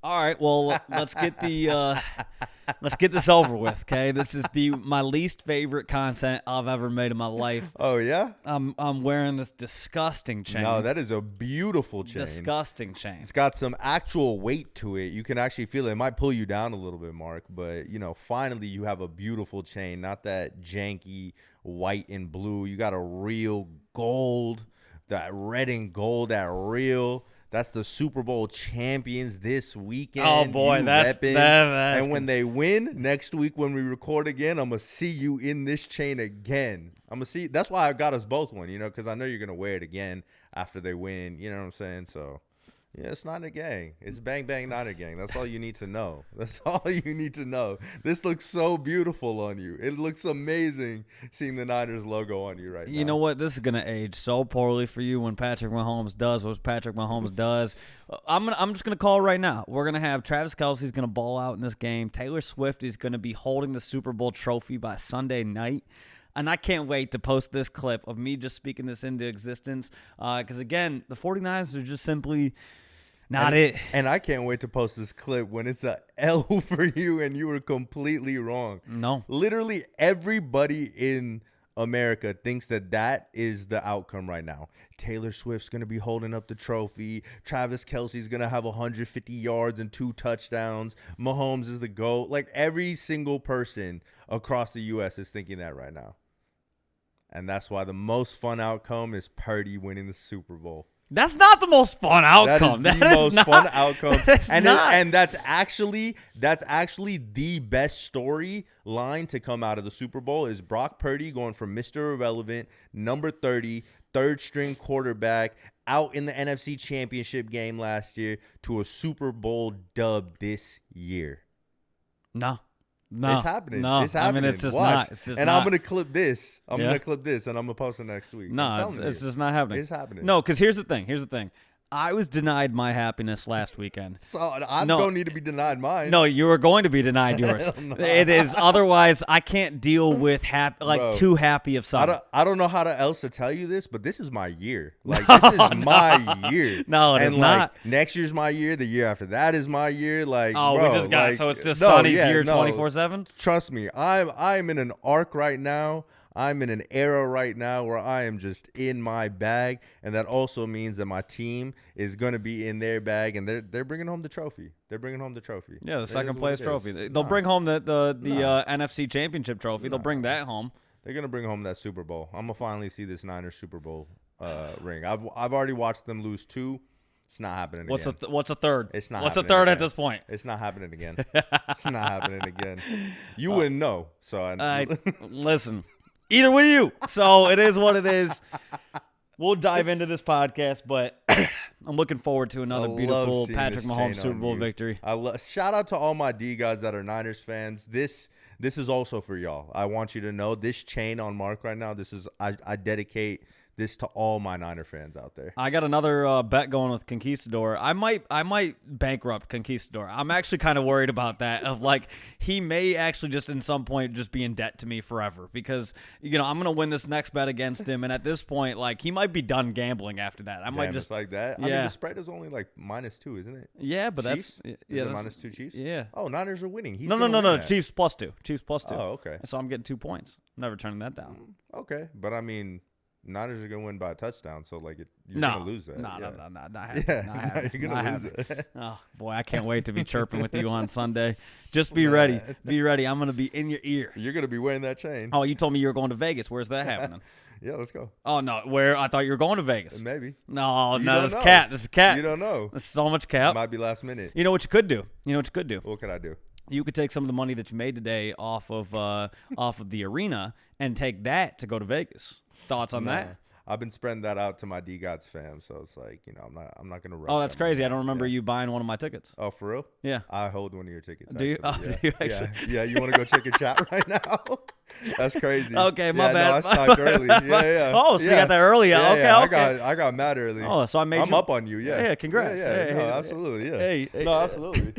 All right, well, let's get this over with, okay? This is my least favorite content I've ever made in my life. Oh, yeah? I'm wearing this disgusting chain. No, that is a beautiful chain. Disgusting chain. It's got some actual weight to it. You can actually feel it. It might pull you down a little bit, Mark, but, finally you have a beautiful chain, not that janky white and blue. You got a real gold, that red and gold, that real. That's the Super Bowl champions this weekend. Oh, boy, that's and when they win next week when we record again, I'm going to see you in this chain again. I'm going to see. That's why I got us both one, because I know you're going to wear it again after they win. You know what I'm saying? So, yeah, it's not a gang. It's bang, bang, not a gang. That's all you need to know. That's all you need to know. This looks so beautiful on you. It looks amazing seeing the Niners logo on you right now. You know what? This is going to age so poorly for you when Patrick Mahomes does what Patrick Mahomes does. I'm just going to call it right now. We're going to have Travis Kelce's going to ball out in this game. Taylor Swift is going to be holding the Super Bowl trophy by Sunday night. And I can't wait to post this clip of me just speaking this into existence. Because, again, the 49ers are just simply not it. And I can't wait to post this clip when it's a L for you and you were completely wrong. No. Literally everybody in America thinks that is the outcome right now. Taylor Swift's going to be holding up the trophy. Travis Kelce's going to have 150 yards and 2 touchdowns. Mahomes is the GOAT. Like, every single person across the U.S. is thinking that right now. And that's why the most fun outcome is Purdy winning the Super Bowl. That's not the most fun outcome. That is the most fun outcome. And that's actually the best storyline to come out of the Super Bowl is Brock Purdy going from Mr. Irrelevant, number 30, third string quarterback, out in the NFC Championship game last year to a Super Bowl dub this year. No. It's happening. No, it's happening. I mean, it's just Watch. not. It's just and not. I'm going to clip this. I'm going to clip this, and I'm going to post it next week. No, it's just not happening. It's happening. No, because here's the thing. I was denied my happiness last weekend. So I don't need to be denied mine. No, you are going to be denied yours. It is. Otherwise, I can't deal with too happy of something. I don't know how else to tell you this, but this is my year. Like, this is my year. No, it is not. Next year's my year. The year after that is my year. Like, we just got so it's just Sonny's year 24/7. Trust me, I'm in an arc right now. I'm in an era right now where I am just in my bag, and that also means that my team is going to be in their bag, and they're bringing home the trophy. They're bringing home the trophy. Yeah, the second place trophy. They'll bring home the NFC Championship trophy. They'll bring that home. They're going to bring home that Super Bowl. I'm going to finally see this Niners Super Bowl ring. I've already watched them lose 2. It's not happening again. What's a third? It's not. What's a happening third again. at this point? It's not happening again. It's not happening again. You wouldn't know. So listen. Either with you. So it is what it is. We'll dive into this podcast, but I'm looking forward to another beautiful Patrick Mahomes Super Bowl victory. Shout out to all my DeGods that are Niners fans. This is also for y'all. I want you to know this chain on Marc right now. I dedicate this to all my Niner fans out there. I got another bet going with Conquistador. I might bankrupt Conquistador. I'm actually kind of worried about that. Of like, he may actually just in some point just be in debt to me forever because I'm gonna win this next bet against him, and at this point, like, he might be done gambling after that. I might just like that. Yeah. I mean, the spread is only like -2, isn't it? Yeah, but Chiefs? that's -2 Chiefs. Yeah. Oh, Niners are winning. No. Chiefs +2. Chiefs +2. Oh, okay. So I'm getting 2 points. I'm never turning that down. Okay, but I mean, Niners are going to win by a touchdown, so you're going to lose that. No, yeah. not happening. You're going to lose it. Oh, boy, I can't wait to be chirping with you on Sunday. Just be ready. Be ready. I'm going to be in your ear. You're going to be wearing that chain. Oh, you told me you were going to Vegas. Where's that happening? Yeah, let's go. Oh, no. Where? I thought you were going to Vegas. Maybe. No, this is cat. This is cat. You don't know. This is so much cap. It might be last minute. You know what you could do? What could I do? You could take some of the money that you made today off of the arena and take that to go to Vegas. Thoughts on that? I've been spreading that out to my DeGods fam, so it's like, I'm not gonna. Oh, that's crazy! I don't remember you buying one of my tickets. Oh, for real? Yeah. I hold one of your tickets. Do you? Actually. Do you actually? Yeah. You want to go check your chat right now? That's crazy. Okay, my bad. No, I stopped early. Yeah. Oh, so you got that early? Yeah, Okay. I got mad early. Oh, so I'm up on you. Yeah. Yeah. Congrats. Yeah. Hey, absolutely. Yeah. Hey. No, absolutely.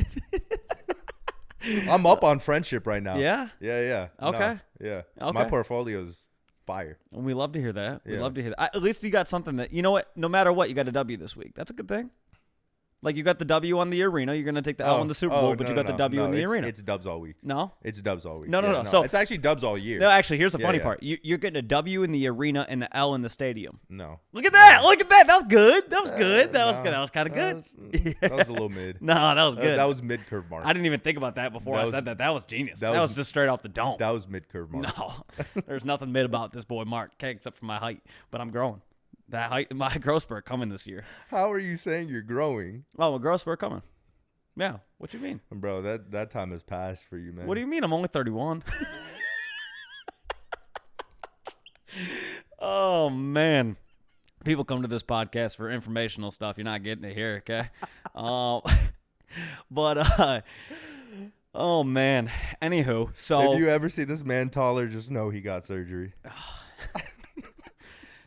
I'm up on friendship right now. Yeah. Yeah. Okay. No, yeah. Okay. My portfolio is fire. And we love to hear that. We Yeah. love to hear that. At least you got something that, you know what? No matter what, you got a W this week. That's a good thing. Like you got the W on the arena, you're gonna take the L in the Super Bowl, but you got the W in the arena. It's dubs all week. No, it's dubs all week. No. So it's actually dubs all year. No, actually, here's the funny part. You're getting a W in the arena and the L in the stadium. No. Look at that! Look at that! That was good. That was good. That was good. That was kind of good. That was a little mid. No, that was good. That was mid curve, Mark. I didn't even think about that before I said that. That was genius. That was just straight off the dome. That was mid curve, Mark. No, there's nothing mid about this boy, Mark, except for my height. But I'm growing. That height, my growth spurt coming this year. How are you saying you're growing? Oh, well, growth spurt coming. Yeah. What you mean? Bro, that time has passed for you, man. What do you mean? I'm only 31. Oh, man. People come to this podcast for informational stuff. You're not getting it here, okay? But, oh, man. Anywho, so. If you ever see this man taller, just know he got surgery.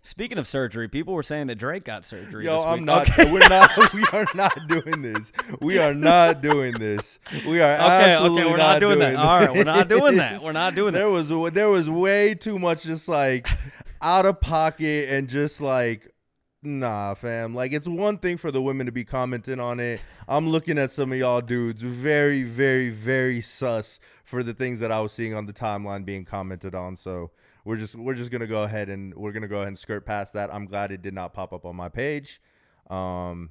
Speaking of surgery, people were saying that Drake got surgery. Yo, this I'm week. not. Okay. We are not doing this. We are not doing this. We are absolutely okay. We're not doing that. All right, we're not doing that. We're not doing that. There was way too much just like out of pocket and just like, nah, fam. Like it's one thing for the women to be commenting on it. I'm looking at some of y'all dudes very, very, very sus for the things that I was seeing on the timeline being commented on. So. We're just gonna go ahead and skirt past that. I'm glad it did not pop up on my page, and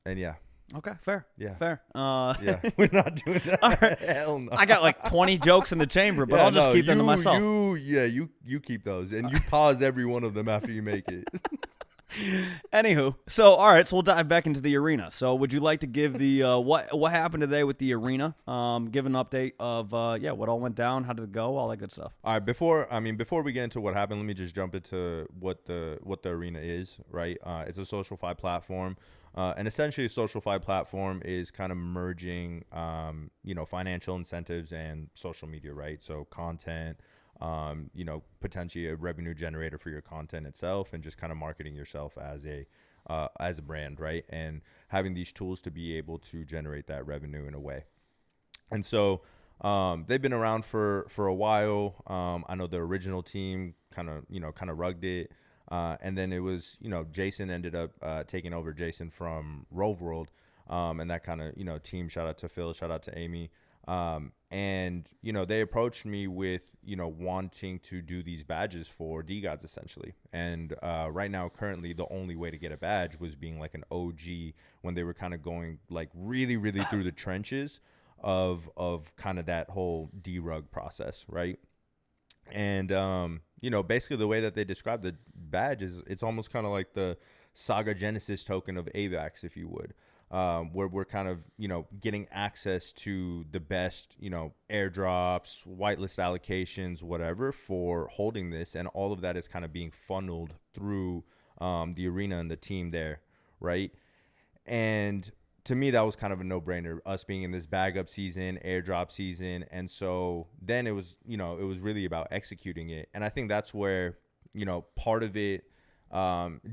yeah. Okay, fair. Yeah, fair. Yeah, we're not doing that. All right. Hell no. I got like 20 jokes in the chamber, but I'll just keep them to myself. You keep those, and you pause every one of them after you make it. Anywho, so all right, so we'll dive back into the arena. So, would you like to give the what happened today with the arena? Give an update of what all went down, how did it go, all that good stuff. All right, before we get into what happened, let me just jump into what the arena is. Right, it's a SocialFi platform, and essentially a SocialFi platform is kind of merging, financial incentives and social media. Right, so content. Potentially a revenue generator for your content itself and just kind of marketing yourself as a brand, right? And having these tools to be able to generate that revenue in a way. And so they've been around for a while. I know the original team kind of rugged it. And then it was, Jason ended up taking over Jason from Rove World. And that kind of, team, shout out to Phil, shout out to Amy. And they approached me with wanting to do these badges for DeGods essentially, and right now currently the only way to get a badge was being like an OG when they were kind of going like really through the trenches of kind of that whole derug process, right? And basically the way that they describe the badge is it's almost kind of like the Saga Genesis token of AVAX, if you would. Where we're kind of, getting access to the best, airdrops, whitelist allocations, whatever, for holding this. And all of that is kind of being funneled through the arena and the team there, right? And to me, that was kind of a no-brainer, us being in this bag up season, airdrop season. And so then it was, it was really about executing it. And I think that's where, part of it,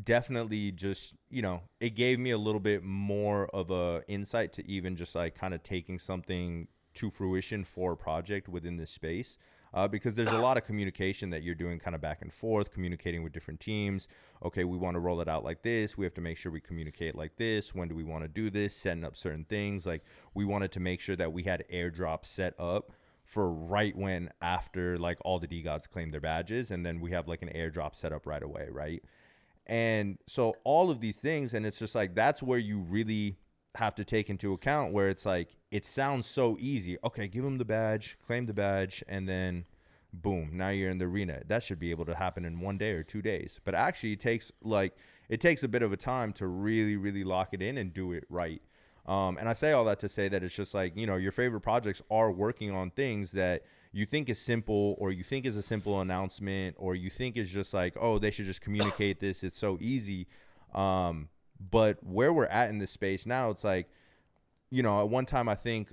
definitely just, it gave me a little bit more of a insight to even just like kind of taking something to fruition for a project within this space, because there's a lot of communication that you're doing kind of back and forth, communicating with different teams. Okay, we want to roll it out like this. We have to make sure we communicate like this. When do we want to do this? Setting up certain things. Like we wanted to make sure that we had airdrops set up for right when after like all the DeGods claim their badges, and then we have like an airdrop set up right away, right? And so all of these things, and it's just like, that's where you really have to take into account where it's like, it sounds so easy. Okay, give them the badge, claim the badge, and then boom, now you're in the arena. That should be able to happen in 1 day or 2 days. But actually it takes a bit of a time to really lock it in and do it right. And I say all that to say that it's just like, your favorite projects are working on things that you think is simple, or you think is a simple announcement, or you think is just like, oh, they should just communicate this. It's so easy. But where we're at in this space now, it's like, at one time I think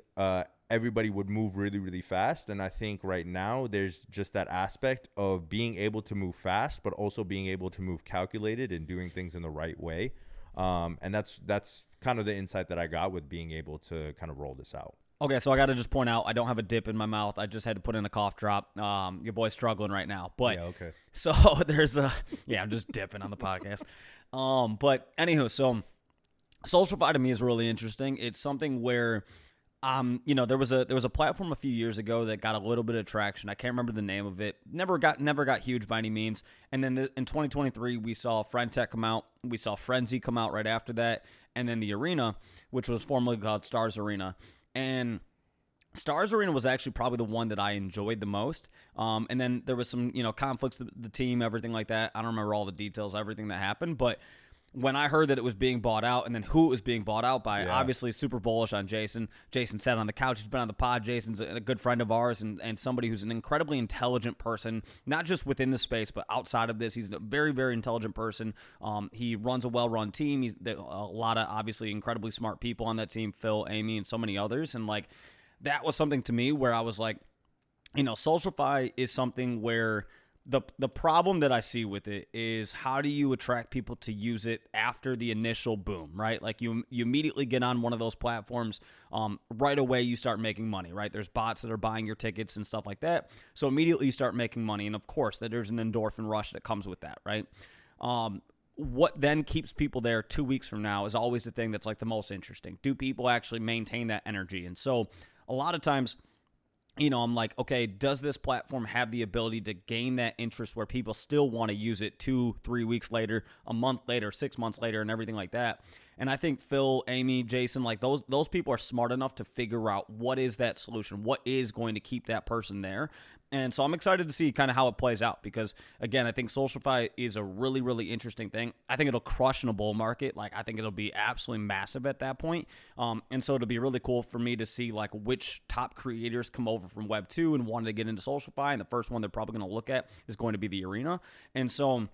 everybody would move really fast. And I think right now there's just that aspect of being able to move fast, but also being able to move calculated and doing things in the right way. And that's kind of the insight that I got with being able to kind of roll this out. Okay, so I got to just point out, I don't have a dip in my mouth. I just had to put in a cough drop. Your boy's struggling right now. But yeah, okay. So there's I'm just dipping on the podcast. But anywho, so Socialify to me is really interesting. It's something where, there was a platform a few years ago that got a little bit of traction. I can't remember the name of it. Never got huge by any means. And then in 2023, we saw Friendtech come out. We saw Frenzy come out right after that, and then the Arena, which was formerly called Stars Arena, and Stars Arena was actually probably the one that I enjoyed the most. And then there was some, conflicts, the team, everything like that. I don't remember all the details, everything that happened, but when I heard that it was being bought out and then who it was being bought out by, obviously super bullish on Jason. Jason sat on the couch. He's been on the pod. Jason's a good friend of ours and somebody who's an incredibly intelligent person, not just within the space, but outside of this. He's a very, very intelligent person. He runs a well-run team. He's a lot of obviously incredibly smart people on that team, Phil, Amy, and so many others. And like, that was something to me where I was like, Socialify is something where the problem that I see with it is how do you attract people to use it after the initial boom, right? Like you immediately get on one of those platforms, right away you start making money, right? There's bots that are buying your tickets and stuff like that. So immediately you start making money. And of course that there's an endorphin rush that comes with that, right? What then keeps people there 2 weeks from now is always the thing that's like the most interesting. Do people actually maintain that energy? And so a lot of times, I'm like, okay, does this platform have the ability to gain that interest where people still want to use it 2-3 weeks later, a month later, 6 months later, and everything like that? And I think Phil, Amy, Jason, like those people are smart enough to figure out what is that solution, what is going to keep that person there. And so I'm excited to see kind of how it plays out because, again, I think Socialify is a really, really interesting thing. I think it'll crush in a bull market. Like, I think it'll be absolutely massive at that point. And so it'll be really cool for me to see, like, which top creators come over from Web 2 and wanted to get into Socialify. And the first one they're probably going to look at is going to be the Arena. And so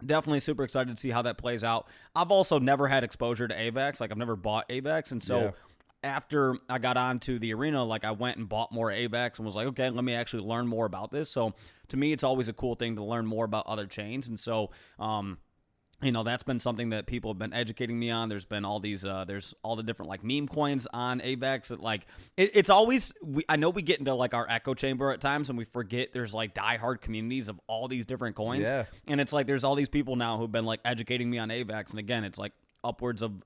definitely super excited to see how that plays out. I've also never had exposure to AVAX. Like, I've never bought AVAX. And so after I got onto the Arena, like I went and bought more AVAX and was like, okay, let me actually learn more about this. So to me, it's always a cool thing to learn more about other chains. And so, that's been something that people have been educating me on. There's been all these, there's all the different like meme coins on AVAX that like, it's always, I know we get into like our echo chamber at times and we forget there's like diehard communities of all these different coins. Yeah. And it's like, there's all these people now who've been like educating me on AVAX. And again, it's like, upwards of,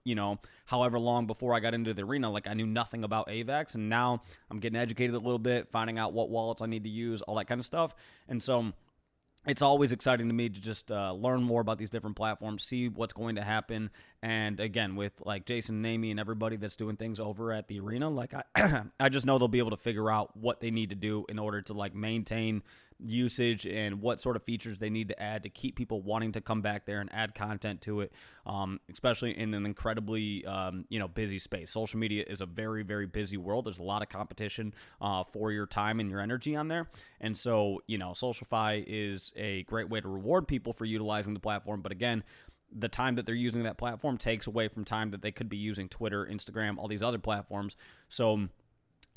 however long before I got into the Arena, like I knew nothing about AVAX, and now I'm getting educated a little bit, finding out what wallets I need to use, all that kind of stuff. And so it's always exciting to me to just learn more about these different platforms, see what's going to happen. And again, with like Jason and Amy and everybody that's doing things over at the Arena, like I just know they'll be able to figure out what they need to do in order to like maintain usage and what sort of features they need to add to keep people wanting to come back there and add content to it, especially in an incredibly busy space. Social media is a very, very busy world. There's a lot of competition for your time and your energy on there. And so, Socialify is a great way to reward people for utilizing the platform. But again, the time that they're using that platform takes away from time that they could be using Twitter, Instagram, all these other platforms. So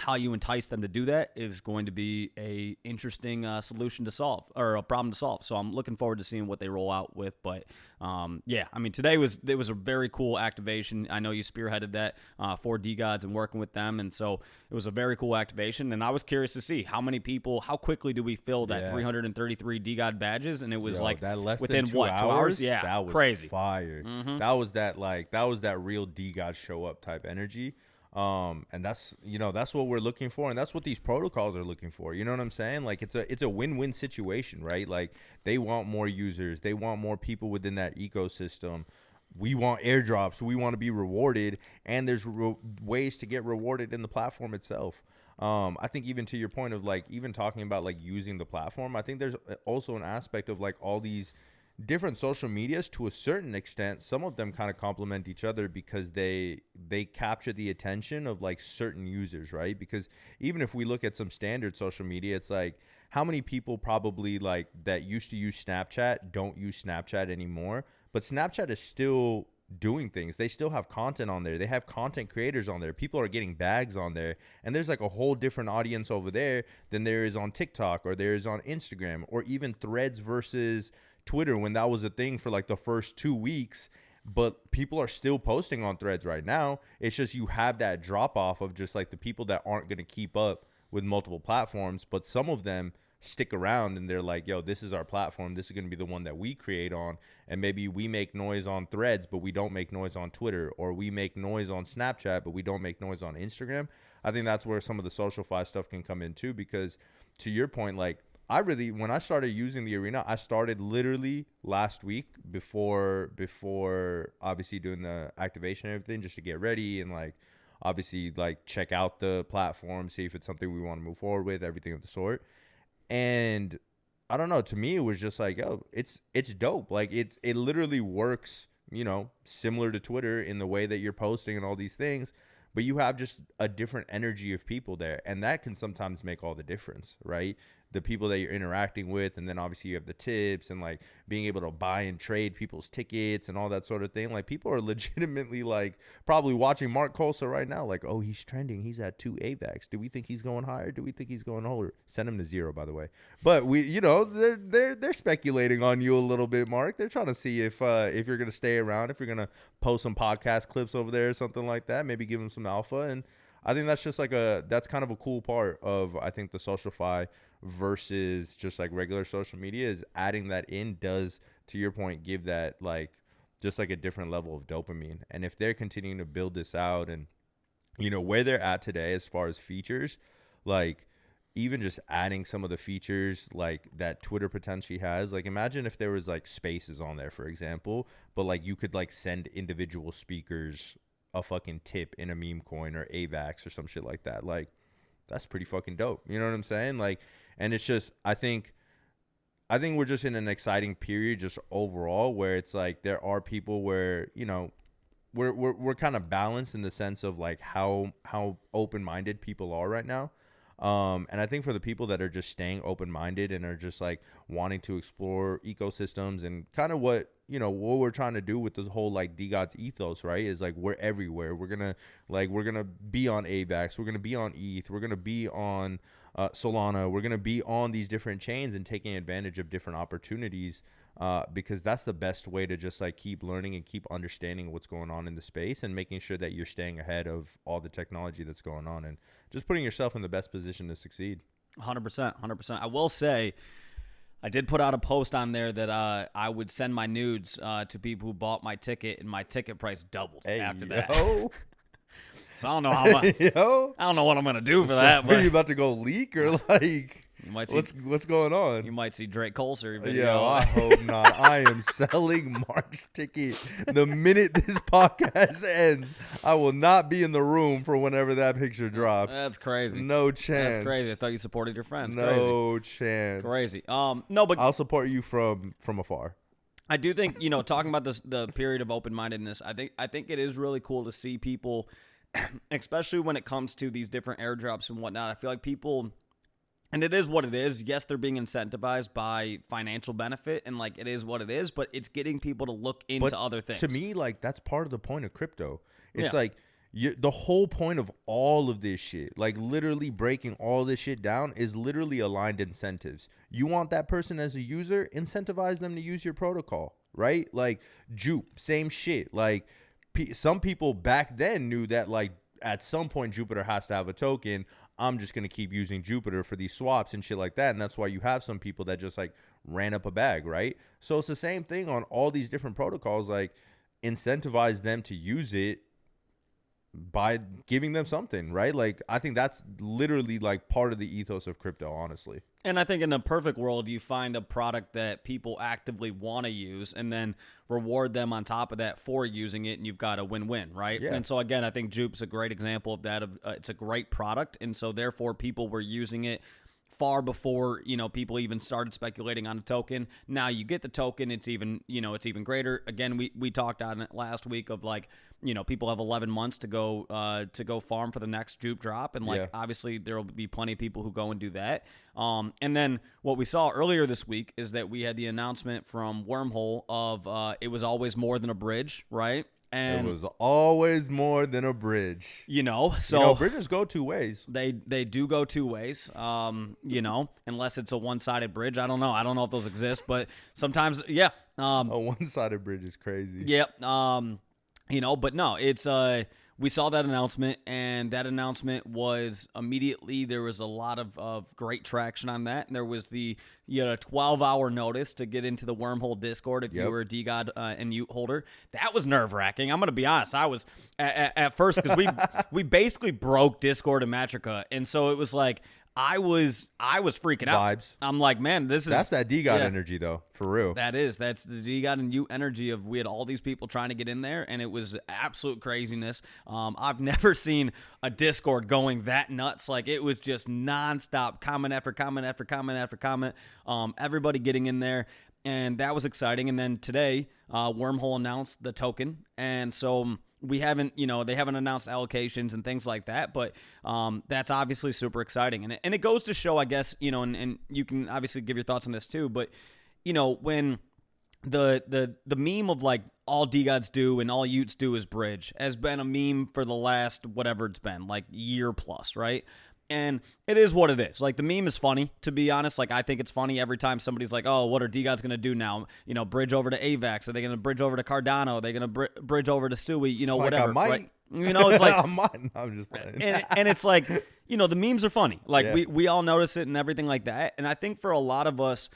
how you entice them to do that is going to be a interesting solution to solve, or a problem to solve. So I'm looking forward to seeing what they roll out with. But today was a very cool activation. I know you spearheaded that for DeGods and working with them, and so it was a very cool activation. And I was curious to see how quickly do we fill that 333 DeGod badges, and it was that within 2 hours? Yeah, that was crazy, fire. Mm-hmm. That was that real DeGod show up type energy. And that's what we're looking for, and that's what these protocols are looking for. You know what I'm saying? Like it's a win-win situation, right? Like they want more users, they want more people within that ecosystem. We want airdrops, we want to be rewarded, and there's ways to get rewarded in the platform itself. I think even to your point of like even talking about like using the platform, I think there's also an aspect of like all these different social medias to a certain extent. Some of them kind of complement each other because they capture the attention of like certain users, right? Because even if we look at some standard social media, it's like how many people probably like that used to use Snapchat don't use Snapchat anymore, but Snapchat is still doing things. They still have content on there. They have content creators on there. People are getting bags on there, and there's like a whole different audience over there than there is on TikTok or there is on Instagram or even Threads versus Twitter when that was a thing for like the first 2 weeks. But people are still posting on Threads right now. It's just you have that drop off of just like the people that aren't going to keep up with multiple platforms, but some of them stick around and they're like, yo, this is our platform. This is going to be the one that we create on. And maybe we make noise on Threads, but we don't make noise on Twitter, or we make noise on Snapchat, but we don't make noise on Instagram. I think that's where some of the SocialFi stuff can come in too, because to your point, like, when I started using the arena, I started literally last week before obviously doing the activation and everything, just to get ready and like obviously like check out the platform, see if it's something we want to move forward with, everything of the sort. And I don't know, to me it was just like, oh, it's dope. Like it literally works, you know, similar to Twitter in the way that you're posting and all these things, but you have just a different energy of people there, and that can sometimes make all the difference, right? The people that you're interacting with, and then obviously you have the tips and like being able to buy and trade people's tickets and all that sort of thing. Like people are legitimately like probably watching Marc Colcer right now, like, oh, he's trending, he's at 2 AVAX. Do we think he's going higher? Do we think he's going lower? Send him to 0, by the way. But we, you know, they're speculating on you a little bit, Marc. They're trying to see if you're gonna stay around, if you're gonna post some podcast clips over there or something like that, maybe give him some alpha. And I think that's just like that's kind of a cool part of, I think, the SocialFi versus just like regular social media, is adding that in does, to your point, give that like just like a different level of dopamine. And if they're continuing to build this out and, you know, where they're at today as far as features, like even just adding some of the features like that Twitter potentially has, like imagine if there was like spaces on there, for example, but like you could like send individual speakers a fucking tip in a meme coin or AVAX or some shit like that. Like that's pretty fucking dope. You know what I'm saying? Like, and it's just, I think we're just in an exciting period just overall, where it's like there are people where, you know, we're kind of balanced in the sense of like how open-minded people are right now. And I think for the people that are just staying open-minded and are just like wanting to explore ecosystems and kind of what we're trying to do with this whole like DeGods ethos, right? Is like we're everywhere. We're gonna be on AVAX. We're gonna be on ETH. We're gonna be on Solana. We're gonna be on these different chains and taking advantage of different opportunities, because that's the best way to just like keep learning and keep understanding what's going on in the space and making sure that you're staying ahead of all the technology that's going on and just putting yourself in the best position to succeed. 100%. I will say, I did put out a post on there that I would send my nudes to people who bought my ticket, and my ticket price doubled after that. So I don't know how much. I don't know what I'm gonna do for that. But are you about to go leak or like? You might see, what's going on? You might see Drake Colcer video. Yo, I hope not. I am selling Marc's ticket the minute this podcast ends. I will not be in the room for whenever that picture drops. That's crazy. No chance. That's crazy. I thought you supported your friends. No chance. Crazy. No, but I'll support you from afar. I do think, talking about the period of open-mindedness, I think it is really cool to see people, especially when it comes to these different airdrops and whatnot. I feel like people. And it is what it is. Yes, they're being incentivized by financial benefit, and like it is what it is, but it's getting people to look into other things. To me, like that's part of the point of crypto. It's like the whole point of all of this shit, like literally breaking all this shit down, is literally aligned incentives. You want that person as a user, incentivize them to use your protocol, right? Like Jupe, same shit. Like some people back then knew that like at some point Jupiter has to have a token. I'm just going to keep using Jupiter for these swaps and shit like that. And that's why you have some people that just like ran up a bag, right? So it's the same thing on all these different protocols. Like incentivize them to use it by giving them something, right? Like I think that's literally like part of the ethos of crypto, honestly. And I think in a perfect world, you find a product that people actively want to use and then reward them on top of that for using it, and you've got a win-win, right? Yeah. And so again, I think Jupe's a great example of that. It's a great product, and so therefore people were using it far before people even started speculating on a token. Now you get the token, it's even greater. Again, we talked on it last week of like people have 11 months to go farm for the next Jupe drop, and like obviously there will be plenty of people who go and do that. And then what we saw earlier this week is that we had the announcement from Wormhole of it was always more than a bridge, right? And it was always more than a bridge. So bridges go two ways. They do go two ways. Unless it's a one-sided bridge. I don't know if those exist, but sometimes, yeah. A one-sided bridge is crazy. Yep. But no, it's we saw that announcement, and that announcement was immediately, there was a lot of great traction on that. And there was a 12-hour notice to get into the Wormhole Discord if you were a DeGod and Ute holder. That was nerve-wracking. I'm going to be honest. I was at first, because we basically broke Discord and Matrica. And so it was like, I was freaking out. Vibes. I'm like, man, that's that DeGod energy, though, for real. That's the DeGod and Ute energy of, we had all these people trying to get in there, and it was absolute craziness. I've never seen a Discord going that nuts. Like, it was just nonstop, comment after comment after comment after comment. Everybody getting in there, and that was exciting. And then today, Wormhole announced the token, and so we haven't, they haven't announced allocations and things like that, but that's obviously super exciting. And it goes to show, I guess, and you can obviously give your thoughts on this too, but, when the meme of like all DeGods do and all Utes do is bridge has been a meme for the last, whatever it's been, like year plus, right? And it is what it is. Like, the meme is funny, to be honest. Like, I think it's funny every time somebody's like, oh, what are DeGods going to do now? Bridge over to AVAX. Are they going to bridge over to Cardano? Are they going to bridge over to Sui? Whatever. Right? It's like, I'm just playing. and it's like, the memes are funny. Like, we all notice it and everything like that. And I think for a lot of us,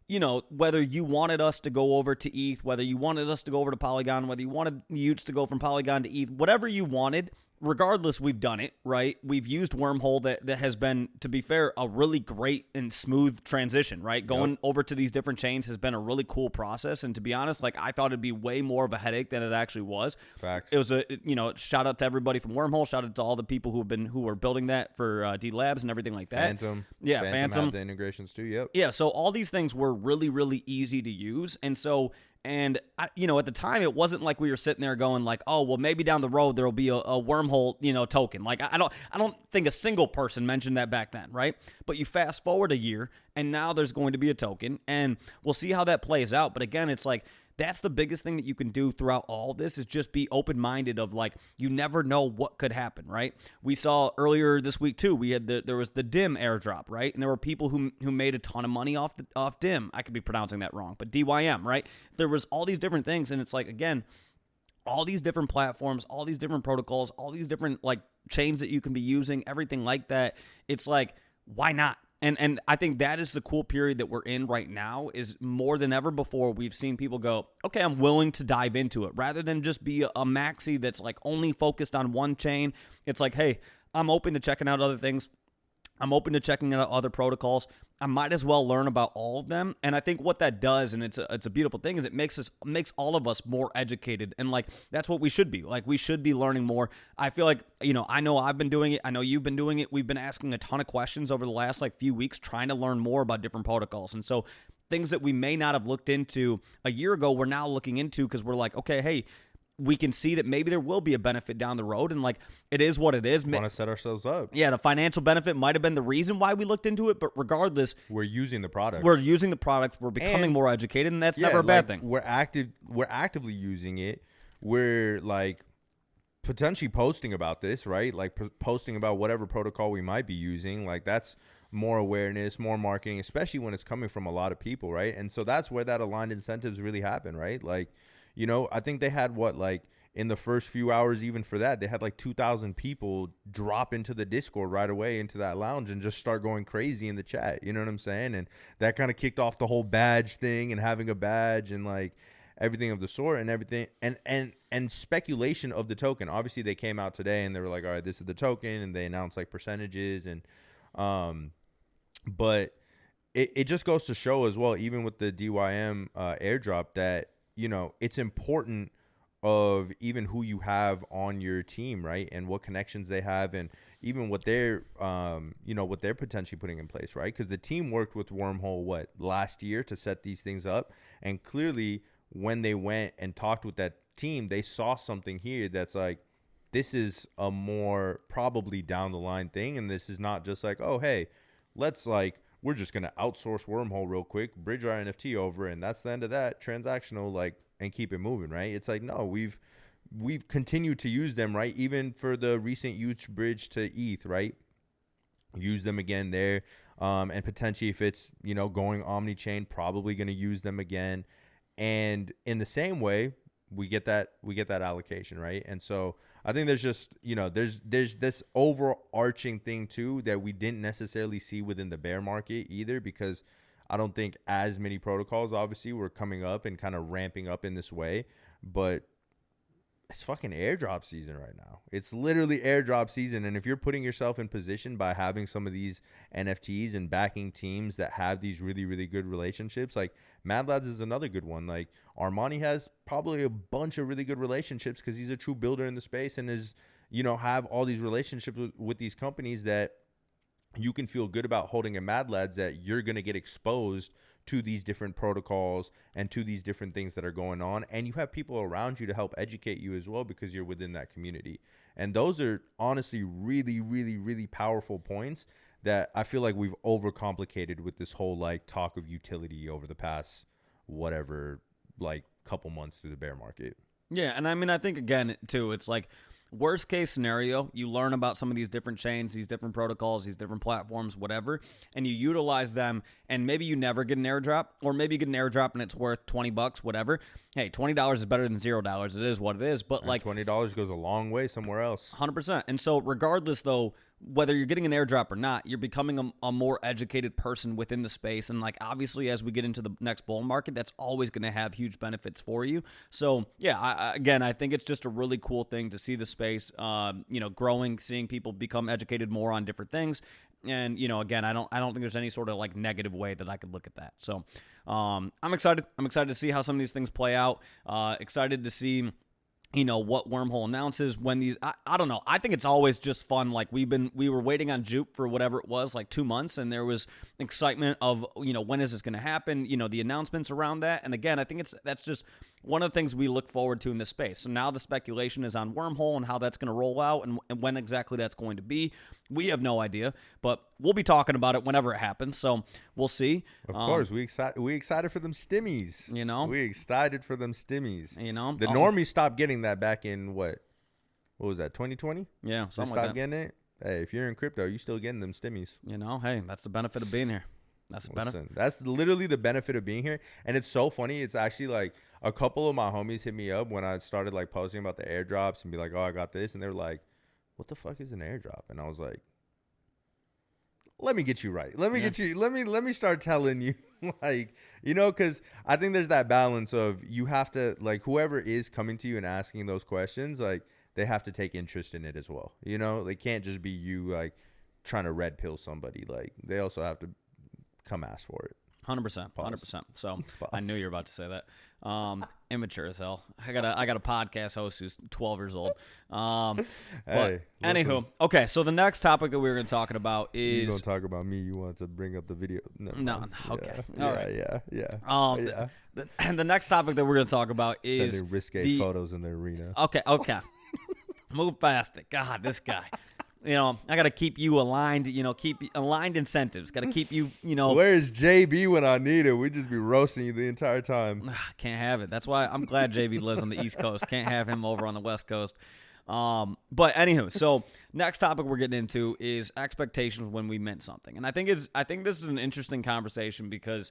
whether you wanted us to go over to ETH, whether you wanted us to go over to Polygon, whether you wanted Utes to go from Polygon to ETH, whatever you wanted, regardless, we've done it, right? We've used Wormhole that has been, to be fair, a really great and smooth transition, right? Going over to these different chains has been a really cool process. And to be honest, like, I thought it'd be way more of a headache than it actually was. Facts. It was shout out to everybody from Wormhole. Shout out to all the people who were building that for D Labs and everything like that. Phantom. Yeah, Phantom. Had the integrations too, yep. Yeah, so all these things were really, really easy to use. And so, at the time, it wasn't like we were sitting there going like, oh, well, maybe down the road there'll be a Wormhole, token. Like, I don't think a single person mentioned that back then, right? But you fast forward a year, and now there's going to be a token, and we'll see how that plays out. But again, it's like, that's the biggest thing that you can do throughout all this is just be open-minded of, like, you never know what could happen, right? We saw earlier this week too, there was the DIM airdrop, right? And there were people who made a ton of money off DIM. I could be pronouncing that wrong, but DYM, right? There was all these different things, and it's like, again, all these different platforms, all these different protocols, all these different like chains that you can be using, everything like that. It's like, why not? And I think that is the cool period that we're in right now, is more than ever before we've seen people go, okay, I'm willing to dive into it, rather than just be a maxi that's like only focused on one chain. It's like, hey, I'm open to checking out other things. I'm open to checking out other protocols. I might as well learn about all of them. And I think what that does, and it's a beautiful thing, is it makes all of us more educated. And like, that's what we should be. Like, we should be learning more. I feel like, I know I've been doing it. I know you've been doing it. We've been asking a ton of questions over the last like few weeks, trying to learn more about different protocols. And so things that we may not have looked into a year ago, we're now looking into, because we're like, okay, hey, we can see that maybe there will be a benefit down the road, and like, it is what it is. Want to set ourselves up. Yeah, the financial benefit might have been the reason why we looked into it, but regardless, we're using the product. We're becoming more educated, and that's never a bad thing. We're actively using it. We're like potentially posting about this, right? Like posting about whatever protocol we might be using. Like, that's more awareness, more marketing, especially when it's coming from a lot of people, right? And so that's where that aligned incentives really happen, right? Like, I think they had in the first few hours, even for that, they had like 2,000 people drop into the Discord right away into that lounge and just start going crazy in the chat. You know what I'm saying? And that kind of kicked off the whole badge thing, and having a badge and like everything of the sort, and everything and speculation of the token. Obviously, they came out today and they were like, all right, this is the token, and they announced like percentages, and but it just goes to show as well, even with the DYM airdrop, that it's important of even who you have on your team, right? And what connections they have, and even what they're, what they're potentially putting in place, right? Because the team worked with Wormhole, last year to set these things up. And clearly when they went and talked with that team, they saw something here that's like, this is a more probably down the line thing. And this is not just like, oh, hey, we're just going to outsource Wormhole real quick, bridge our NFT over, and that's the end of that transactional, and keep it moving, right? It's like, no, we've continued to use them, right? Even for the recent huge bridge to ETH, right? Use them again there. And potentially, if it's, going omni-chain, probably going to use them again. And in the same way, we get that allocation, right? And so I think there's just, there's this overarching thing too that we didn't necessarily see within the bear market either, because I don't think as many protocols obviously were coming up and kind of ramping up in this way, but it's fucking airdrop season right now. It's literally airdrop season. And if you're putting yourself in position by having some of these NFTs and backing teams that have these really, really good relationships, like Mad Lads is another good one. Like Armani has probably a bunch of really good relationships because he's a true builder in the space and is, have all these relationships with these companies that you can feel good about holding a Mad Lads, that you're going to get exposed to these different protocols and to these different things that are going on. And you have people around you to help educate you as well, because you're within that community. And those are honestly really, really, really powerful points that I feel like we've overcomplicated with this whole like talk of utility over the past whatever, like couple months through the bear market. Yeah. And I mean, I think again too, it's like, worst case scenario, you learn about some of these different chains, these different protocols, these different platforms, whatever, and you utilize them, and maybe you never get an airdrop, or maybe you get an airdrop and it's worth $20, whatever. Hey, $20 is better than $0. It is what it is, but like $20 goes a long way somewhere else. 100%. And so regardless though, whether you're getting an airdrop or not, you're becoming a more educated person within the space. And like, obviously, as we get into the next bull market, that's always going to have huge benefits for you. So yeah, I think it's just a really cool thing to see the space, growing, seeing people become educated more on different things. And, again, I don't think there's any sort of like negative way that I could look at that. So I'm excited. I'm excited to see how some of these things play out. Excited to see what Wormhole announces when these, I don't know. I think it's always just fun. Like we were waiting on Jupe for whatever it was, like 2 months, and there was excitement of, when is this going to happen? The announcements around that. And again, I think that's just one of the things we look forward to in this space. So now the speculation is on Wormhole and how that's going to roll out and when exactly that's going to be. We have no idea, but we'll be talking about it whenever it happens. So we'll see. Of course, we excited for them stimmies. We excited for them stimmies. The normies stopped getting that back in what was that, 2020? Yeah, something like that. Stop getting it. Hey, if you're in crypto, you still getting them stimmies. Hey, that's the benefit of being here. That's the benefit. That's literally the benefit of being here. And it's so funny. It's actually like a couple of my homies hit me up when I started like posting about the airdrops and be like, oh, I got this. And they were like, what the fuck is an airdrop? And I was like, let me get you right. Let me get you. Let me start telling you, like, because I think there's that balance of you have to, like, whoever is coming to you and asking those questions, like, they have to take interest in it as well. They can't just be you like trying to red pill somebody. Like, they also have to come ask for it. 100%. 100%. So I knew you were about to say that. Immature as hell. I got a podcast host who's 12 years old. But anywho, okay. So the next topic that we were going to talk about is, you don't talk about me. You want to bring up the video? No. Okay. Yeah, all right. Yeah. The next topic that we're going to talk about is sending risque photos in the arena. Okay. Move past it. God, this guy. I got to keep you aligned, keep aligned incentives. Got to keep you, Where's JB when I need it? We just be roasting you the entire time. Can't have it. That's why I'm glad JB lives on the East Coast. Can't have him over on the West Coast. But anywho, so next topic we're getting into is expectations when we mint something. And I think this is an interesting conversation because,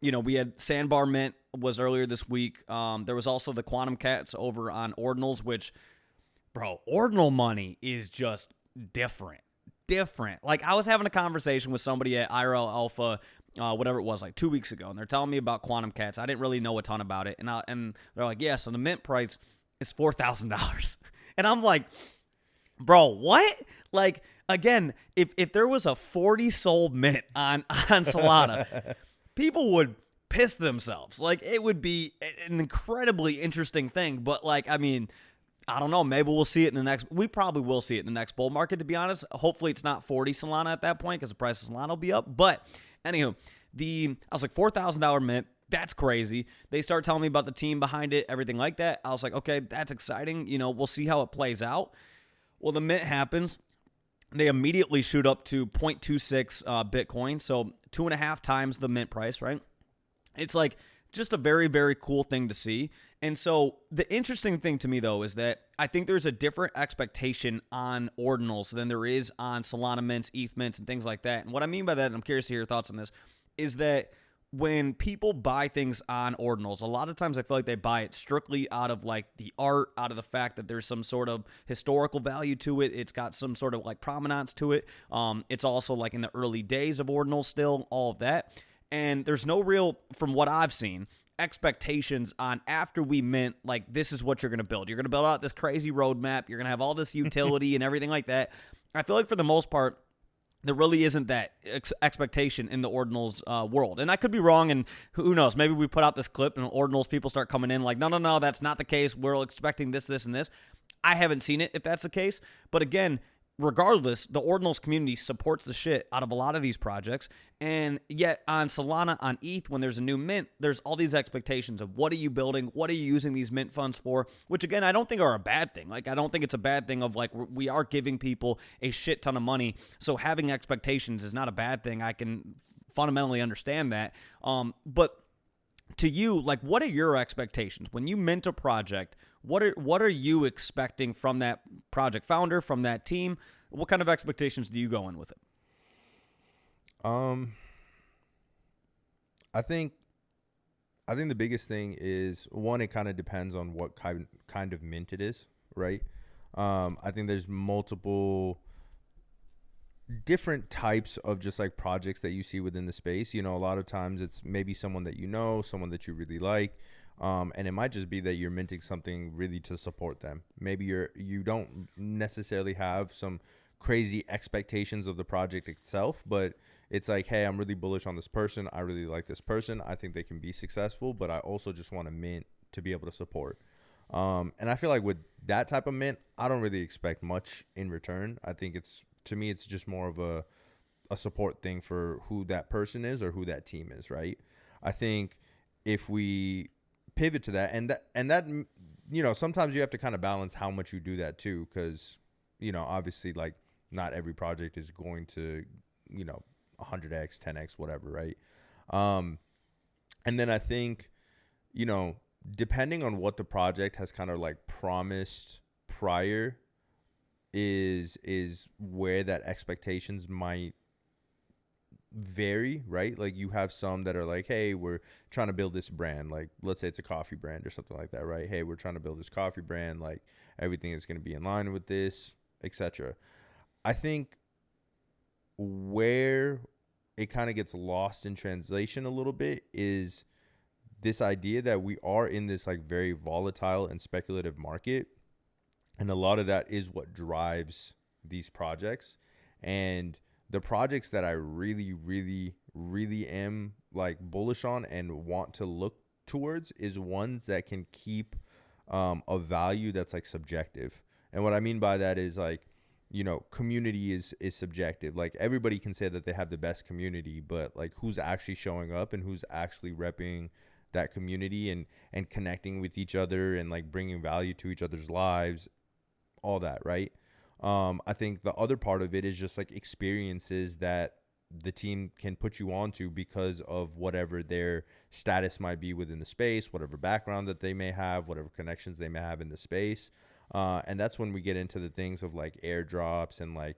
we had Sandbar Mint was earlier this week. There was also the Quantum Cats over on Ordinals, which, bro, Ordinal money is just different. Like, I was having a conversation with somebody at IRL Alpha, whatever it was, like 2 weeks ago, and they're telling me about Quantum Cats. I didn't really know a ton about it, and they're like, yeah, so the mint price is $4,000, and I'm like, bro, what? Like, again, if there was a 40 soul mint on Solana, people would piss themselves. Like, it would be an incredibly interesting thing, but like, I mean, I don't know. Maybe we'll see it in the next. We probably will see it in the next bull market, to be honest. Hopefully, it's not 40 Solana at that point because the price of Solana will be up. But anywho, I was like $4,000 mint. That's crazy. They start telling me about the team behind it, everything like that. I was like, okay, that's exciting. We'll see how it plays out. Well, the mint happens. They immediately shoot up to 0.26 Bitcoin, so 2.5 times the mint price, right? It's like just a very, very cool thing to see. And so the interesting thing to me, though, is that I think there's a different expectation on ordinals than there is on Solana mints, ETH mints, and things like that. And what I mean by that, and I'm curious to hear your thoughts on this, is that when people buy things on ordinals, a lot of times I feel like they buy it strictly out of like the art, out of the fact that there's some sort of historical value to it. It's got some sort of like provenance to it. It's also like in the early days of ordinals still, all of that. And there's no real, from what I've seen, expectations on after we mint, like this is what you're going to build. You're going to build out this crazy roadmap. You're going to have all this utility and everything like that. I feel like for the most part, there really isn't that expectation in the ordinals world. And I could be wrong, and who knows? Maybe we put out this clip and ordinals people start coming in like, no, that's not the case. We're expecting this, and this. I haven't seen it if that's the case. But again, regardless, the ordinals community supports the shit out of a lot of these projects. And yet on Solana, on ETH, when there's a new mint, there's all these expectations of what are you building? What are you using these mint funds for? Which, again, I don't think are a bad thing. Like, I don't think it's a bad thing of, like, we are giving people a shit ton of money. So having expectations is not a bad thing. I can fundamentally understand that. But to you, like, what are your expectations? When you mint a project, what are you expecting from that project founder, from that team? What kind of expectations do you go in with it? I think the biggest thing is, one, it kind of depends on what kind of mint it is, right? I think there's multiple different types of just like projects that you see within the space. You know, a lot of times it's maybe someone that you know, someone that you really like. And it might just be that you're minting something really to support them. Maybe you don't necessarily have some crazy expectations of the project itself, but it's like, hey, I'm really bullish on this person. I really like this person. I think they can be successful, but I also just want to mint to be able to support. And I feel like with that type of mint, I don't really expect much in return. I think to me, it's just more of a support thing for who that person is or who that team is, right? I think if we pivot to that, and that you know, sometimes you have to kind of balance how much you do that too, because, you know, obviously, like, not every project is going to, you know, 100x, 10x, whatever, right? And then I think, you know, depending on what the project has kind of like promised prior is where that expectations might vary, right? Like, you have some that are like, hey, we're trying to build this brand, like, let's say it's a coffee brand or something like that, right? Hey, we're trying to build this coffee brand, like, everything is going to be in line with this, etc. I think where it kind of gets lost in translation a little bit is this idea that we are in this like very volatile and speculative market, and a lot of that is what drives these projects. And the projects that I really, really, really am like bullish on and want to look towards is ones that can keep a value that's like subjective. And what I mean by that is, like, you know, community is subjective. Like, everybody can say that they have the best community, but like, who's actually showing up and who's actually repping that community and connecting with each other and like bringing value to each other's lives, all that, right? I think the other part of it is just like experiences that the team can put you onto because of whatever their status might be within the space, whatever background that they may have, whatever connections they may have in the space. And that's when we get into the things of like airdrops and like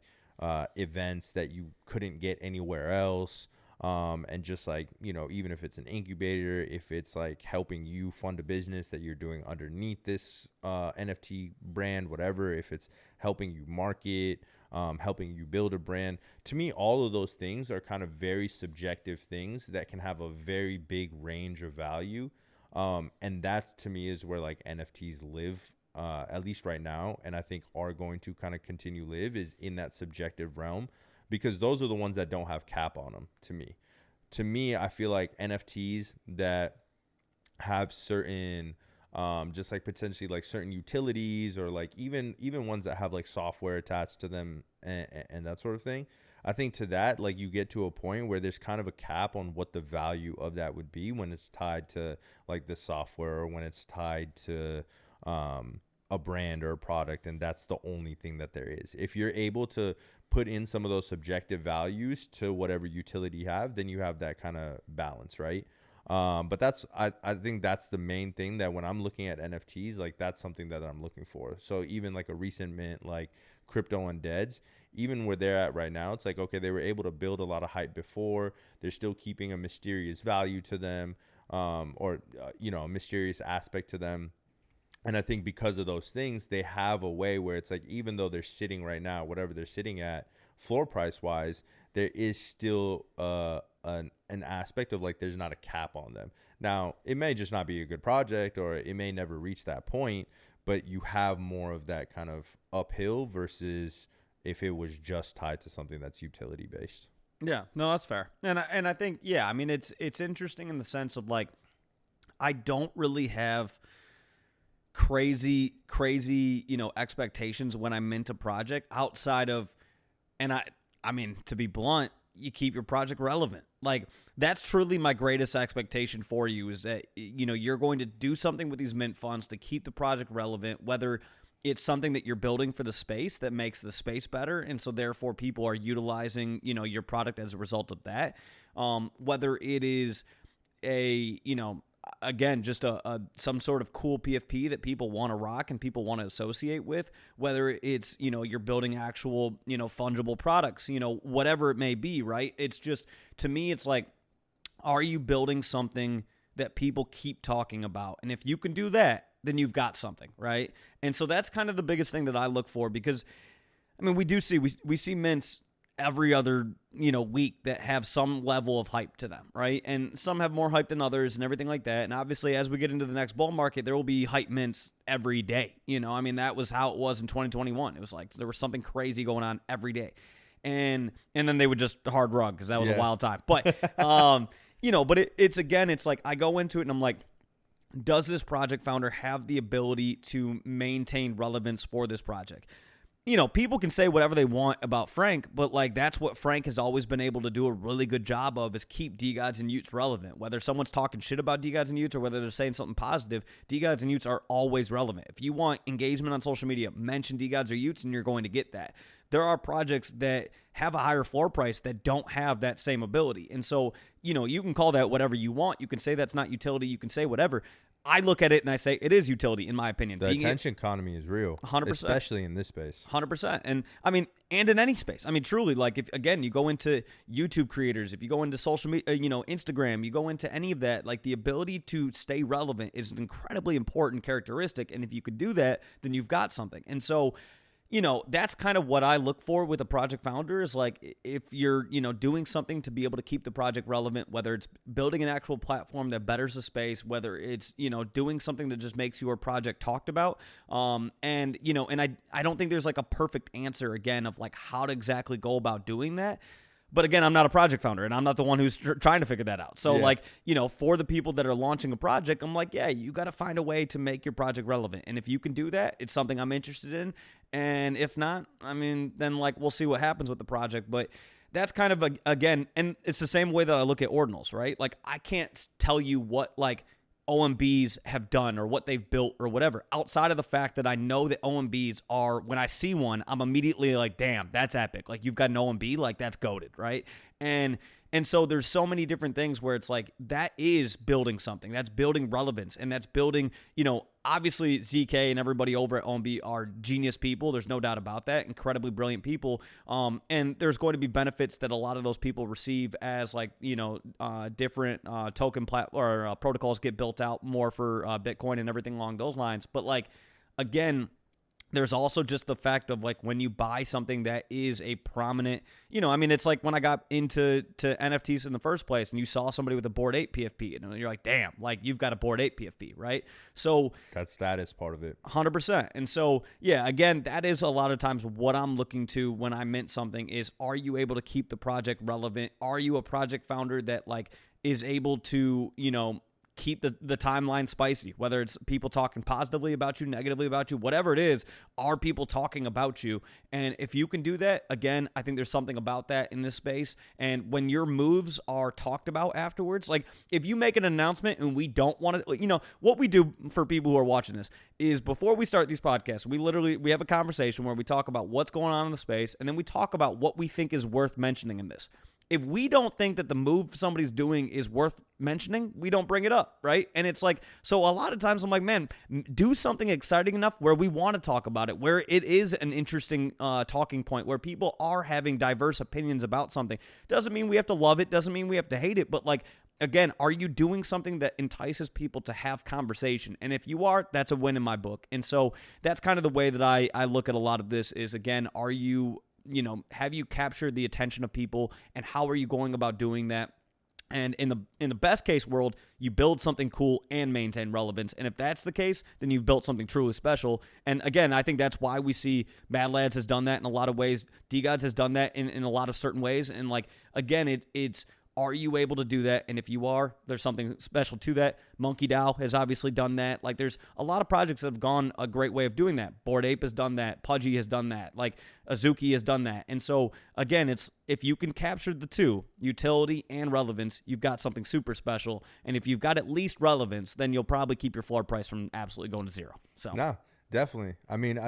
events that you couldn't get anywhere else. And just like, you know, even if it's an incubator, if it's like helping you fund a business that you're doing underneath this NFT brand, whatever, if it's helping you market, helping you build a brand, to me, all of those things are kind of very subjective things that can have a very big range of value. And that to me is where like NFTs live, at least right now. And I think are going to kind of continue live is in that subjective realm, because those are the ones that don't have cap on them to me. To me, I feel like NFTs that have certain, just like potentially like certain utilities, or like even ones that have like software attached to them and that sort of thing. I think to that, like, you get to a point where there's kind of a cap on what the value of that would be when it's tied to like the software, or when it's tied to a brand or a product, and that's the only thing that there is. If you're able to put in some of those subjective values to whatever utility you have, then you have that kind of balance, right? But that's I think that's the main thing, that when I'm looking at NFTs, like, that's something that I'm looking for. So even like a recent mint like Crypto Undeads, even where they're at right now, it's like, okay, they were able to build a lot of hype before. They're still keeping a mysterious value to them, or a mysterious aspect to them. And I think because of those things, they have a way where it's like, even though they're sitting right now, whatever they're sitting at floor price wise, there is still an aspect of like, there's not a cap on them. Now, it may just not be a good project, or it may never reach that point, but you have more of that kind of uphill versus if it was just tied to something that's utility based. Yeah, no, that's fair. And I think, yeah, I mean, it's interesting in the sense of like, I don't really have crazy, expectations when I mint a project outside of, and I mean, to be blunt, you keep your project relevant. Like, that's truly my greatest expectation for you, is that, you're going to do something with these mint funds to keep the project relevant, whether it's something that you're building for the space that makes the space better, and so therefore people are utilizing, your product as a result of that. Whether it is again, just some sort of cool PFP that people want to rock and people want to associate with, whether it's, you're building actual, fungible products, whatever it may be, right? It's just, to me, it's like, are you building something that people keep talking about? And if you can do that, then you've got something, right? And so that's kind of the biggest thing that I look for, because, I mean, we see mints every other, week that have some level of hype to them, right? And some have more hype than others and everything like that. And obviously, as we get into the next bull market, there will be hype mints every day. I mean, that was how it was in 2021. It was like there was something crazy going on every day. And then they would just hard rug, because that was a wild time. But, but it's like, I go into it and I'm like, does this project founder have the ability to maintain relevance for this project? People can say whatever they want about Frank, but like, that's what Frank has always been able to do a really good job of, is keep DeGods and Utes relevant. Whether someone's talking shit about DeGods and Utes or whether they're saying something positive, DeGods and Utes are always relevant. If you want engagement on social media, mention DeGods or Utes and you're going to get that. There are projects that have a higher floor price that don't have that same ability. And so, you can call that whatever you want. You can say that's not utility. You can say whatever. I look at it and I say it is utility, in my opinion. The attention economy is real, 100%, especially in this space. 100%. And I mean, and in any space. I mean, truly, like, if, again, you go into YouTube creators, if you go into social media, Instagram, you go into any of that, like, the ability to stay relevant is an incredibly important characteristic. And if you could do that, then you've got something. And so, that's kind of what I look for with a project founder, is like, if you're, doing something to be able to keep the project relevant, whether it's building an actual platform that betters the space, whether it's, doing something that just makes your project talked about. And I don't think there's like a perfect answer, again, of like how to exactly go about doing that. But again, I'm not a project founder, and I'm not the one who's trying to figure that out. So, for the people that are launching a project, I'm like, yeah, you got to find a way to make your project relevant. And if you can do that, it's something I'm interested in. And if not, I mean, then like, we'll see what happens with the project. But that's kind of, again, and it's the same way that I look at ordinals, right? Like, I can't tell you what like OMBs have done or what they've built or whatever, outside of the fact that I know that OMBs are, when I see one, I'm immediately like, damn, that's epic. Like, you've got an OMB, like, that's goated, right? And so there's so many different things where it's like, that is building something. That's building relevance, and that's building, obviously ZK and everybody over at OMB are genius people. There's no doubt about that. Incredibly brilliant people. And there's going to be benefits that a lot of those people receive as like, different token protocols get built out more for Bitcoin and everything along those lines. But like, again, there's also just the fact of like, when you buy something that is a prominent, it's like when I got into NFTs in the first place and you saw somebody with a Bored Ape PFP and you're like, damn, like, you've got a Bored Ape PFP, right? So that status part of it. 100%. And so, yeah, again, that is a lot of times what I'm looking to when I mint something is, are you able to keep the project relevant? Are you a project founder that like is able to, keep the timeline spicy, whether it's people talking positively about you, negatively about you, whatever it is, are people talking about you? And if you can do that, again, I think there's something about that in this space. And when your moves are talked about afterwards, like, if you make an announcement and we don't want to, what we do for people who are watching this is, before we start these podcasts, we have a conversation where we talk about what's going on in the space, and then we talk about what we think is worth mentioning in this. if we don't think that the move somebody's doing is worth mentioning, we don't bring it up, right? And it's like, so a lot of times I'm like, man, do something exciting enough where we want to talk about it, where it is an interesting talking point, where people are having diverse opinions about something. Doesn't mean we have to love it, doesn't mean we have to hate it, but like, again, are you doing something that entices people to have conversation? And if you are, that's a win in my book. And so that's kind of the way that I look at a lot of this is, again, are you, have you captured the attention of people, and how are you going about doing that? And in the best case world, you build something cool and maintain relevance. And if that's the case, then you've built something truly special. And again, I think that's why we see Mad Lads has done that in a lot of ways. DeGods has done that in a lot of certain ways. And like, again, it's are you able to do that? And if you are, there's something special to that. Monkey DAO has obviously done that. Like, there's a lot of projects that have gone a great way of doing that. Bored Ape has done that. Pudgy has done that. Like, Azuki has done that. And so, again, it's if you can capture the two, utility and relevance, you've got something super special. And if you've got at least relevance, then you'll probably keep your floor price from absolutely going to zero. So no, definitely. I mean,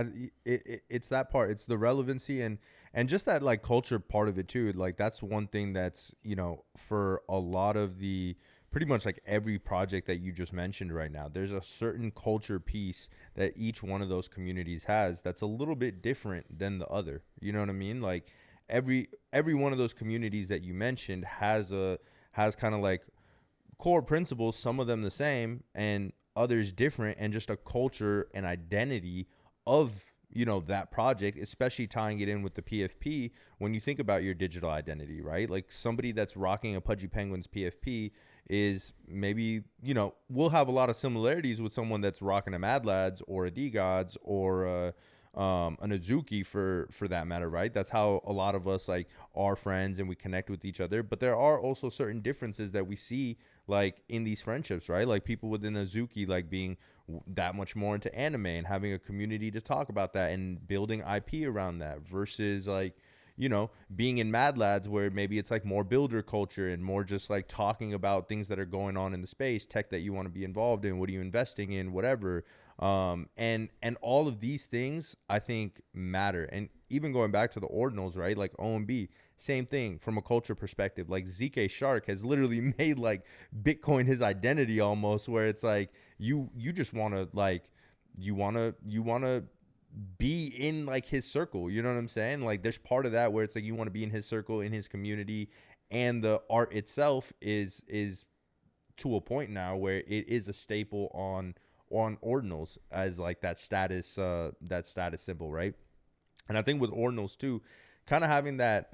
it's that part. It's the relevancy and just that like culture part of it too. Like that's one thing that's, for a lot of the pretty much like every project that you just mentioned right now, there's a certain culture piece that each one of those communities has that's a little bit different than the other. You know what I mean? Like every one of those communities that you mentioned has kind of like core principles, some of them the same and others different, and just a culture and identity of that project, especially tying it in with the PFP. When you think about your digital identity, right? Like somebody that's rocking a Pudgy Penguins PFP is maybe, we'll have a lot of similarities with someone that's rocking a Mad Lads or a DeGods or an Azuki for that matter, right? That's how a lot of us like are friends and we connect with each other. But there are also certain differences that we see like in these friendships, right? Like people within Azuki like being that much more into anime and having a community to talk about that and building IP around that versus like, being in Mad Lads where maybe it's like more builder culture and more just like talking about things that are going on in the space, tech that you want to be involved in, what are you investing in, whatever. And all of these things I think matter. And even going back to the ordinals, right? Like OMB, same thing from a culture perspective. Like ZK Shark has literally made like Bitcoin his identity almost, where it's like you just want to like you want to be in like his circle, you know what I'm saying? Like there's part of that where it's like you want to be in his circle, in his community, and the art itself is to a point now where it is a staple on ordinals as like that status symbol, right? And I think with ordinals too, kind of having that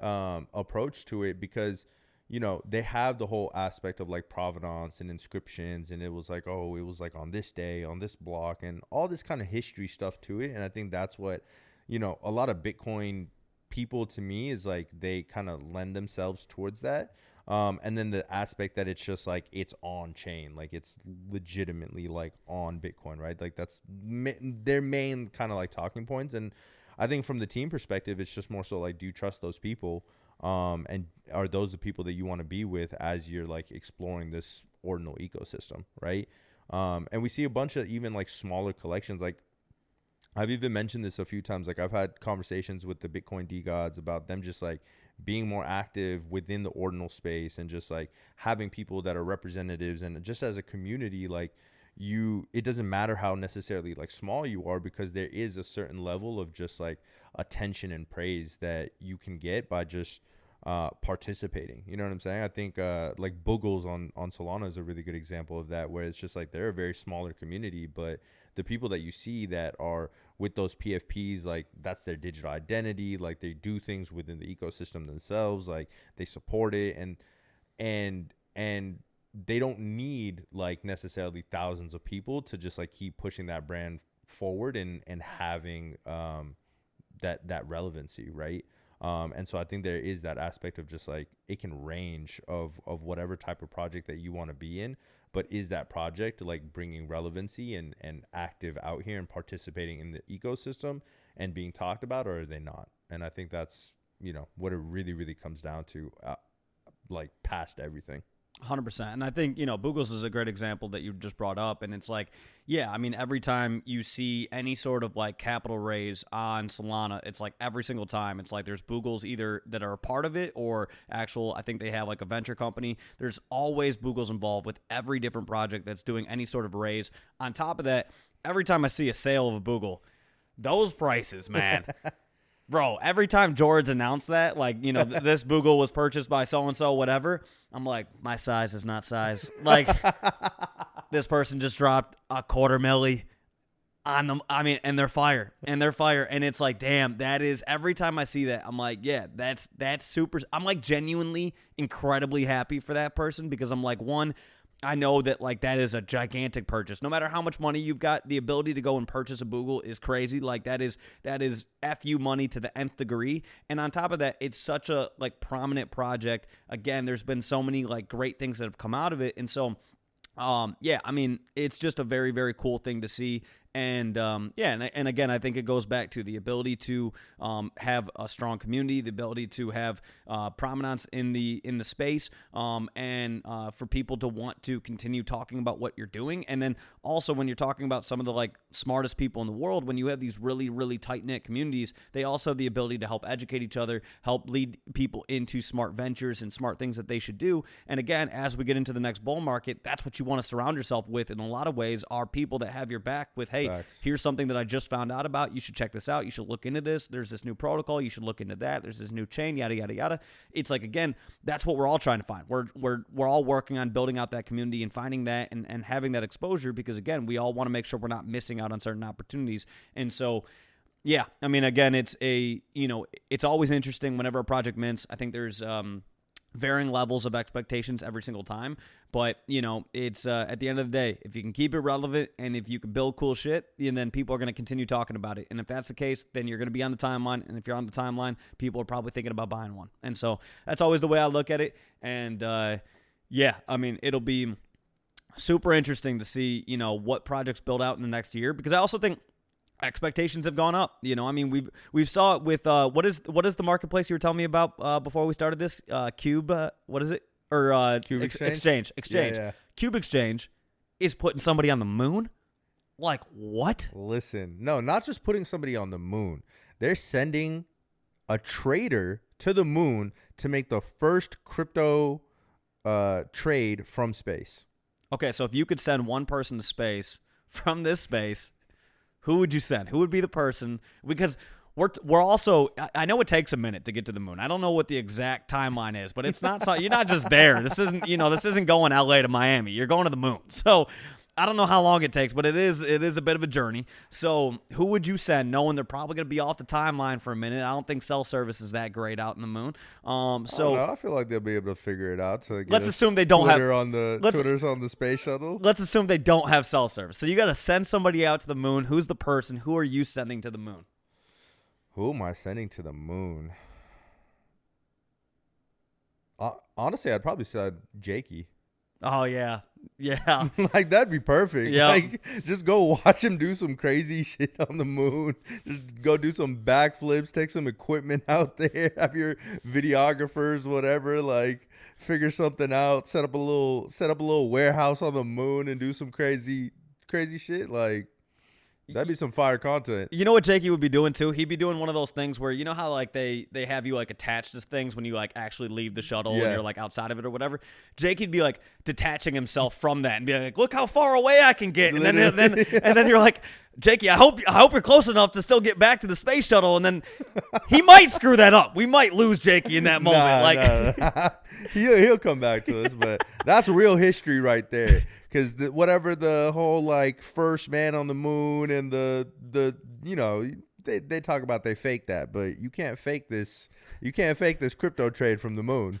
approach to it, because they have the whole aspect of like provenance and inscriptions, and it was like, oh, it was like on this day on this block and all this kind of history stuff to it. And I think that's what a lot of Bitcoin people, to me, is like they kind of lend themselves towards that. And then the aspect that it's just like it's on chain, like it's legitimately like on Bitcoin, right? Like that's their main kind of like talking points. And I think from the team perspective, it's just more so like, do you trust those people? And are those the people that you want to be with as you're like exploring this ordinal ecosystem, right? And we see a bunch of even like smaller collections. Like I've even mentioned this a few times. Like I've had conversations with the Bitcoin DeGods about them just like being more active within the ordinal space and just like having people that are representatives, and just as a community, like it doesn't matter how necessarily like small you are, because there is a certain level of just like attention and praise that you can get by just participating. You know what I'm saying? I think like Boogles on Solana is a really good example of that, where it's just like they're a very smaller community, but the people that you see that are with those PFPs, like that's their digital identity. Like they do things within the ecosystem themselves, like they support it, and they don't need like necessarily thousands of people to just like keep pushing that brand forward and having that relevancy, right? And so I think there is that aspect of just like it can range of whatever type of project that you want to be in, but is that project like bringing relevancy and active out here and participating in the ecosystem and being talked about, or are they not? And I think that's what it really, really comes down to, like past everything. 100%. And I think, Boogles is a great example that you just brought up. And it's like, yeah, I mean, every time you see any sort of like capital raise on Solana, it's like every single time it's like there's Boogles either that are a part of it or actual, I think they have like a venture company. There's always Boogles involved with every different project that's doing any sort of raise. On top of that, every time I see a sale of a Boogle, those prices, man. Bro, every time George announced that, like, this Boogle was purchased by so-and-so, whatever, I'm like, my size is not size. Like, this person just dropped $250,000 on them. I mean, and they're fire. And it's like, damn, that is, every time I see that, I'm like, yeah, that's super. I'm like genuinely incredibly happy for that person because I'm like, one, I know that like that is a gigantic purchase. No matter how much money you've got, the ability to go and purchase a Boogle is crazy. Like that is FU money to the nth degree. And on top of that, it's such a like prominent project. Again, there's been so many like great things that have come out of it. And so yeah, I mean, it's just a very, very cool thing to see. And and again, I think it goes back to the ability to have a strong community, the ability to have prominence in the space, and for people to want to continue talking about what you're doing. And then also when you're talking about some of the like smartest people in the world, when you have these really, really tight-knit communities, they also have the ability to help educate each other, help lead people into smart ventures and smart things that they should do. And again, as we get into the next bull market, that's what you want to surround yourself with in a lot of ways, are people that have your back with, hey, facts. Here's something that I just found out about. You should check this out. You should look into this. There's this new protocol. You should look into that. There's this new chain, yada, yada, yada. It's like, again, that's what we're all trying to find. We're all working on building out that community and finding that and having that exposure because, again, we all want to make sure we're not missing out on certain opportunities. And so, yeah, I mean, again, it's it's always interesting whenever a project mints. I think there's varying levels of expectations every single time. But, it's at the end of the day, if you can keep it relevant and if you can build cool shit, and then people are going to continue talking about it. And if that's the case, then you're going to be on the timeline. And if you're on the timeline, people are probably thinking about buying one. And so that's always the way I look at it. And, yeah, I mean, it'll be super interesting to see, what projects build out in the next year. Because I also think expectations have gone up. I mean, we've saw it with what is the marketplace you were telling me about before we started this? Cube, what is it? Or Cube Exchange. Yeah. Cube Exchange is putting somebody on the moon. Like what? Listen, no, not just putting somebody on the moon. They're sending a trader to the moon to make the first crypto trade from space. Okay, so if you could send one person to space from this space, who would you send? Who would be the person? Because we're also, I know it takes a minute to get to the moon. I don't know what the exact timeline is, but it's not so you're not just there. This isn't going LA to Miami. You're going to the moon. So I don't know how long it takes, but it is a bit of a journey. So who would you send, knowing they're probably going to be off the timeline for a minute? I don't think cell service is that great out in the moon. I feel like they'll be able to figure it out. Let's assume they don't have Twitter's on the space shuttle. Let's assume they don't have cell service. So you got to send somebody out to the moon. Who's the person? Who are you sending to the moon? Who am I sending to the moon? Honestly, I'd probably send Jakey. Oh, yeah. Yeah. Like, that'd be perfect. Yeah. Like, just go watch him do some crazy shit on the moon. Just go do some backflips, take some equipment out there, have your videographers, whatever, like, figure something out, set up a little warehouse on the moon and do some crazy shit. Like, that'd be some fire content. You know what Jakey would be doing too? He'd be doing one of those things where, you know how like they have you like attached to things when you like actually leave the shuttle and you're like outside of it or whatever. Jakey'd be like detaching himself from that and be like, look how far away I can get. And then you're like, Jakey, I hope you're close enough to still get back to the space shuttle. And then he might screw that up. We might lose Jakey in that moment. Nah. He'll come back to us, but that's real history right there. Because whatever the whole like first man on the moon and the they talk about they fake that, but you can't fake this. You can't fake this crypto trade from the moon.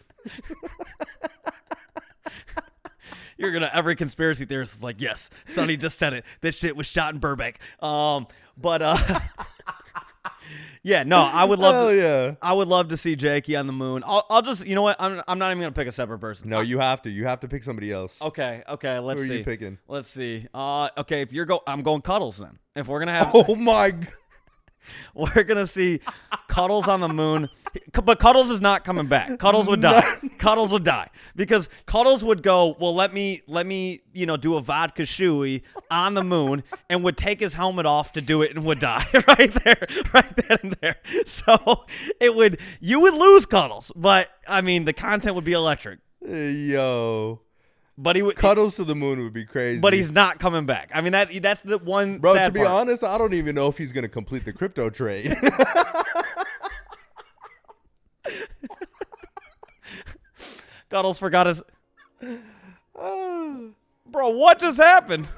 Every conspiracy theorist is like, yes, Sonny just said it. This shit was shot in Burbank. Yeah, no, I would love. I would love to see Jakey on the moon. I'll just, you know what? I'm not even gonna pick a separate person. No, you have to. You have to pick somebody else. Okay. Let's see. Who are you picking? Let's see. Okay, if I'm going Cuddles then. If we're gonna have. Oh my. We're gonna see Cuddles on the moon. But Cuddles is not coming back. Cuddles would die. Cuddles would die because Cuddles would go, well, let me, do a vodka shoey on the moon, and would take his helmet off to do it and would die right then and there. So you would lose Cuddles, but I mean, the content would be electric. Yo. But he would Cuddles to the moon would be crazy. But he's not coming back. I mean, that's the one. Bro, sad to be part. honest, I don't even know if he's gonna complete the crypto trade. Cuddles forgot his. Bro, what just happened?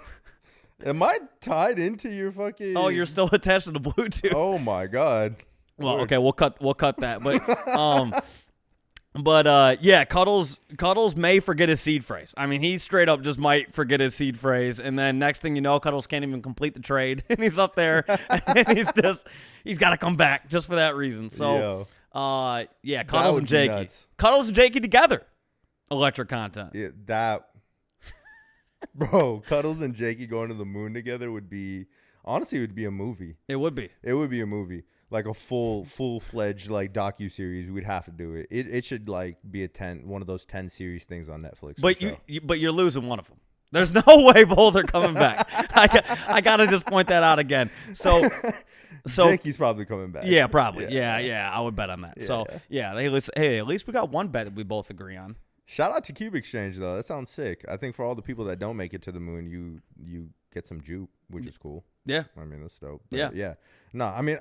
Am I tied into your fucking? Oh, you're still attached to the Bluetooth. Oh my god. Well, okay, we'll cut that. But yeah, Cuddles may forget his seed phrase. I mean, he straight up just might forget his seed phrase, and then next thing you know, Cuddles can't even complete the trade, and he's up there, and he's got to come back just for that reason. So, yeah, Cuddles and Jakey together, electric content. Yeah, bro, Cuddles and Jakey going to the moon together would be honestly, it would be a movie. It would be. It would be a movie. Like a full-fledged like docu-series. We'd have to do it. It should like be one of those 10 series things on Netflix. But you're losing one of them. There's no way both are coming back. I gotta just point that out again. So Jakey's probably coming back. Yeah, probably. Yeah. I would bet on that. Yeah, so yeah. At least we got one bet that we both agree on. Shout out to Cube Exchange though. That sounds sick. I think for all the people that don't make it to the moon, you get some juke, which is cool. Yeah. I mean, that's dope. But yeah. No, I mean,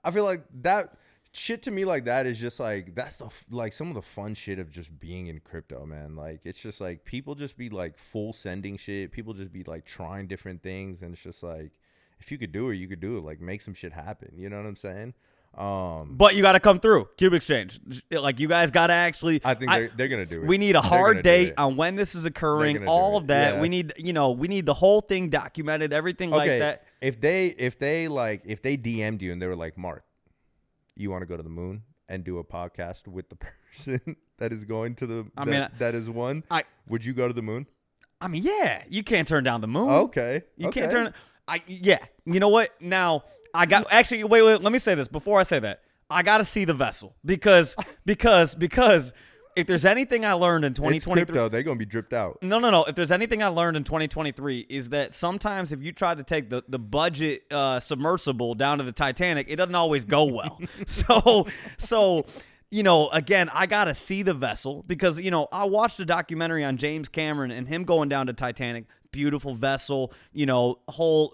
I feel like that shit to me like that is just like that's like some of the fun shit of just being in crypto, man. Like it's just like people just be like full sending shit. People just be like trying different things, and it's just like if you could do it, you could do it. Like make some shit happen. You know what I'm saying? But you got to come through Cube Exchange. Like you guys got to actually. I think they're gonna do it. We need a hard date on when this is occurring. All of that. Yeah. We need the whole thing documented. Everything like that. If they DM'd you and they were like, Marc, you want to go to the moon and do a podcast with the person that is going to the that is one, would you go to the moon? I mean, yeah, you can't turn down the moon. Okay, you can't turn. Yeah, you know what? Now I got actually. Wait. Let me say this before I say that. I got to see the vessel because if there's anything I learned in 2023, they're gonna be dripped out. No. If there's anything I learned in 2023 is that sometimes if you try to take the budget submersible down to the Titanic, it doesn't always go well. So again, I gotta see the vessel because I watched a documentary on James Cameron and him going down to Titanic. Beautiful vessel, whole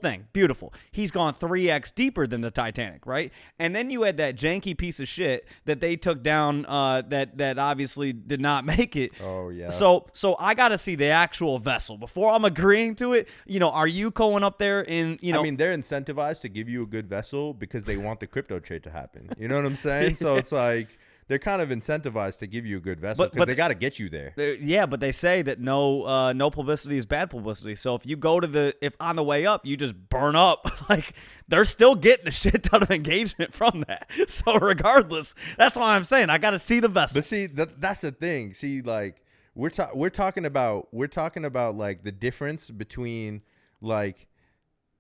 thing, beautiful. He's gone 3x deeper than the Titanic, right? And then you had that janky piece of shit that they took down, that obviously did not make it. Oh yeah. So I got to see the actual vessel before I'm agreeing to it. Are you going up there in I mean, they're incentivized to give you a good vessel because they want the crypto trade to happen. You know what I'm saying? So it's like. They're kind of incentivized to give you a good vessel because they got to get you there. Yeah, but they say that no publicity is bad publicity. So if you go if on the way up you just burn up, like they're still getting a shit ton of engagement from that. So regardless, that's why I'm saying I got to see the vessel. But see, that's the thing. See, like we're talking about like the difference between like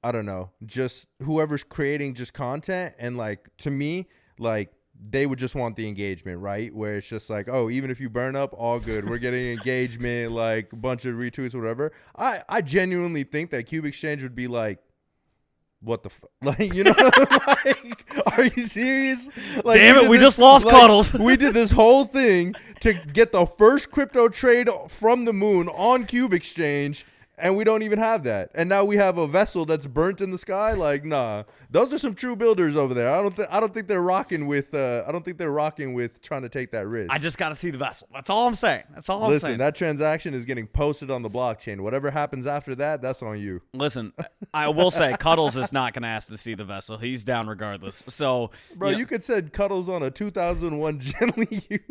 I don't know, just whoever's creating just content and like to me like. They would just want the engagement, right? Where it's just like, oh, even if you burn up, all good. We're getting engagement, like a bunch of retweets, whatever. I genuinely think that Cube Exchange would be like, what the fuck? Like, like, are you serious? Like, damn it, we just lost Cuddles. We did this whole thing to get the first crypto trade from the moon on Cube Exchange. And we don't even have that. And now we have a vessel that's burnt in the sky. Like, nah, those are some true builders over there. I don't think they're rocking with. I don't think they're rocking with trying to take that risk. I just got to see the vessel. That's all I'm saying. I'm saying. Listen, that transaction is getting posted on the blockchain. Whatever happens after that, that's on you. Listen, I will say Cuddles is not going to ask to see the vessel. He's down regardless. So, bro, you could send Cuddles on a 2001 gently used.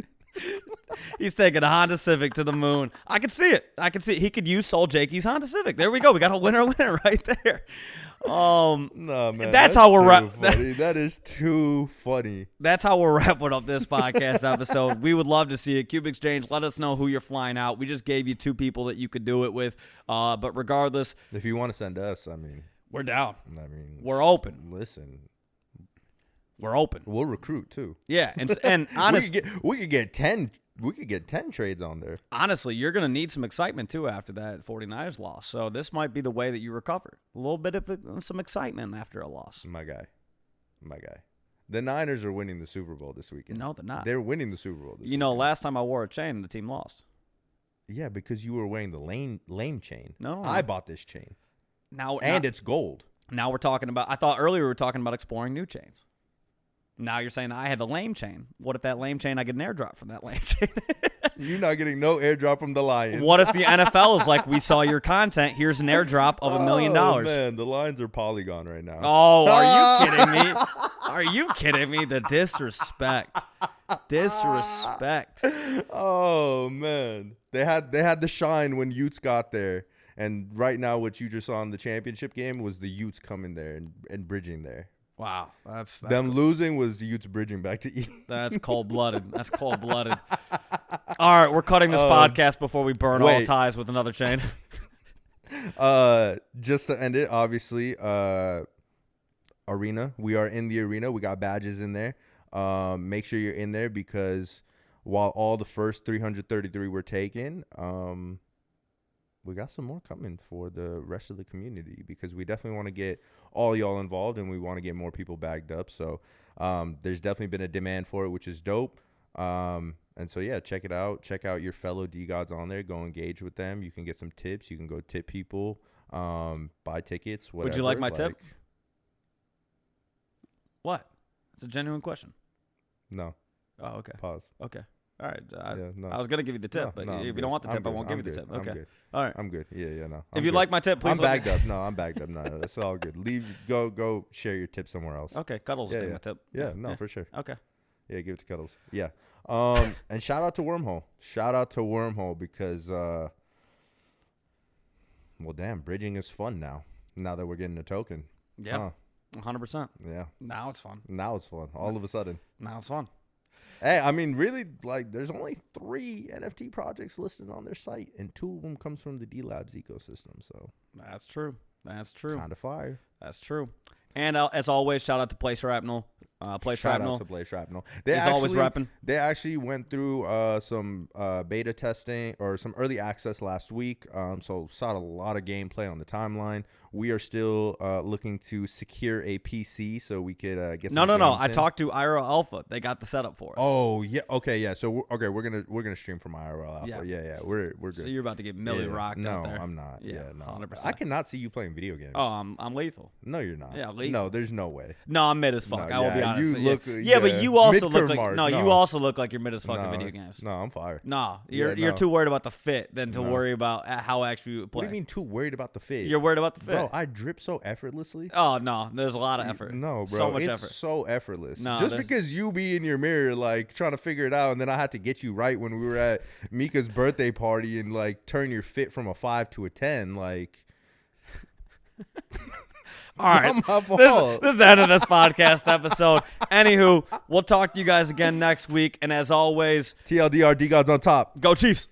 He's taking a Honda Civic to the moon. I can see it. He could use Soul Jakey's Honda Civic. There we go. We got a winner right there. No, man. That's how we're wrapping. That is too funny. That's how we're wrapping up this podcast episode. We would love to see it. Cube Exchange, let us know who you're flying out. We just gave you 2 people that you could do it with. But regardless, if you want to send us, I mean, we're down. I mean, we're open. Listen. we're open. We'll recruit too. Yeah, and honestly, we could get 10. We could get 10 trades on there. Honestly, you're going to need some excitement too after that 49ers loss. So this might be the way that you recover. A little bit of some excitement after a loss. My guy. The Niners are winning the Super Bowl this weekend. No, they're not. They're winning the Super Bowl this You know, weekend. last time I wore a chain, the team lost. Yeah, because you were wearing the lame chain. No. I bought this chain. Now it's gold. Now we're talking about, I thought earlier we were talking about exploring new chains. Now you're saying I had the lame chain. What if that lame chain, I get an airdrop from that lame chain? You're not getting no airdrop from the Lions. What if the NFL is like, we saw your content, here's an airdrop of $1 million? Oh, man, the Lions are Polygon right now. Oh, are you kidding me? Are you kidding me? The disrespect. Oh, man. They had the shine when Utes got there. And right now what you just saw in the championship game was the Utes coming there and bridging there. Wow. That's them cool. Losing was the Utes bridging back to E. That's cold-blooded. All right, we're cutting this podcast before we burn all ties with another chain. Just to end it, obviously, arena. We are in the arena. We got badges in there. Make sure you're in there because while all the first 333 were taken, we got some more coming for the rest of the community because we definitely want to get all y'all involved and we want to get more people bagged up. So there's definitely been a demand for it, which is dope. And so, yeah, check it out. Check out your fellow DeGods on there. Go engage with them. You can get some tips. You can go tip people, buy tickets, whatever. Would you like my tip? What? It's a genuine question. No. Oh, okay. Pause. Okay. All right. No. I was going to give you the tip, but if you don't want the tip, I won't give you the tip. Okay. I'm good. All right. I'm good. Yeah, no. If you like my tip, please. I'm bagged up. No, I'm bagged up. No, that's all good. Go share your tip somewhere else. Okay. Cuddles will take my tip. Yeah, for sure. Okay. Yeah, give it to Cuddles. Yeah. And shout out to Wormhole. Shout out to Wormhole because, well, damn, bridging is fun now that we're getting a token. Yeah. 100%. Yeah. Now it's fun. All of a sudden. Now it's fun. Hey, I mean, really, like, there's only 3 NFT projects listed on their site, and 2 of them comes from the D-Labs ecosystem. So that's true. Kind of fire. That's true. And as always, shout out to Play Shrapnel. Shout out to Play Shrapnel. Always repping. They actually went through some beta testing or some early access last week. So saw a lot of gameplay on the timeline. We are still looking to secure a PC so we could get. No. I talked to IRL Alpha. They got the setup for us. Oh yeah. Okay. Yeah. So we're gonna stream from IRL Alpha. Yeah. We're good. So you're about to get rocked out there. No, I'm not. Yeah. No. 100%. I cannot see you playing video games. Oh, I'm lethal. No, you're not. Yeah, lethal. No, there's no way. No, I'm mid as fuck. I will be honest. You look. Yeah, but you also look like Mark. you also look like you're mid as fuck in video games. No, I'm fire. No, you're too worried about the fit than to worry about how actually you play. What do you mean too worried about the fit? You're worried about the fit. Bro, I drip so effortlessly. Oh no, there's a lot of effort. No, bro, so much it's effort. so effortless. No, just because you be in your mirror like trying to figure it out, and then I had to get you right when we were at Mika's birthday party and like turn your fit from a 5 to a 10, like. All right, this is the end of this podcast episode. Anywho, we'll talk to you guys again next week, and as always, TLDR, DeGods on top. Go Chiefs.